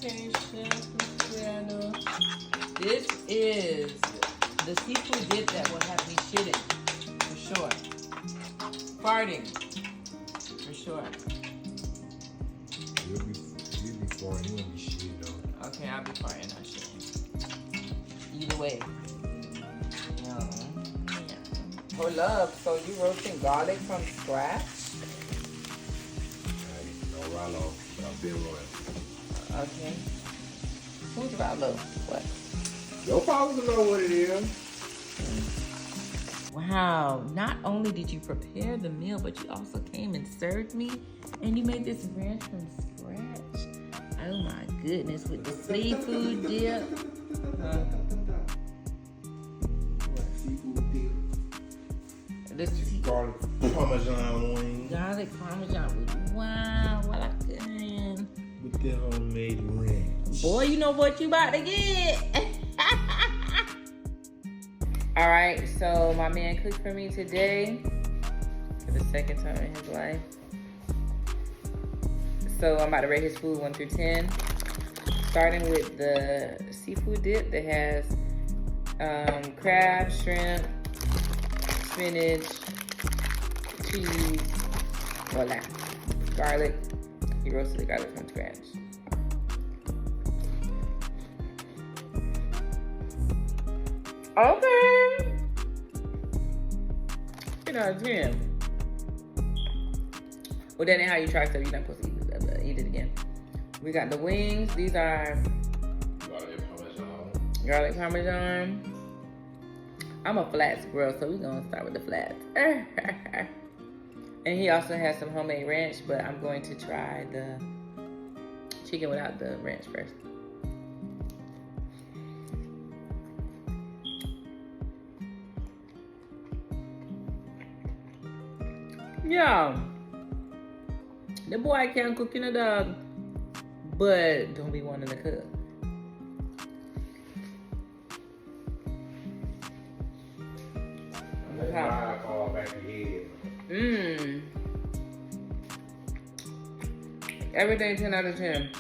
Okay, Chef Cristiano. This is the seafood dip that will have me shitting, for sure. Farting, for sure. You'll be farting, you won't be shitting though. Okay, I'll be farting, not shitting. Either way. No. Yeah. Hold up, so you roasting garlic from scratch? No, Rallo, I've been rolling. Okay. Who's Rallo? What? Your father know what it is. Wow, not only did you prepare the meal, but you also came and served me, and you made this ranch from scratch. Oh my goodness, with the seafood dip. Seafood dip. The Garlic Parmesan wings. garlic parmesan with wow, what I can. With the homemade ranch. Boy, you know what you about to get. All right, so my man cooked for me today for the second time in his life. So I'm about to rate his food 1 through 10. Starting with the seafood dip that has crab, shrimp, spinach, cheese, voila, garlic. He roasted the garlic from scratch. Okay. 10 out of 10. Well, that ain't how you try stuff. You're not supposed to eat it again. We got the wings. These are garlic parmesan. I'm a flats girl, so we're gonna start with the flats. And he also has some homemade ranch, but I'm going to try the chicken without the ranch first. Yeah, the boy can cook in a dog, but don't be wanting to cook. Everything 10 out of 10.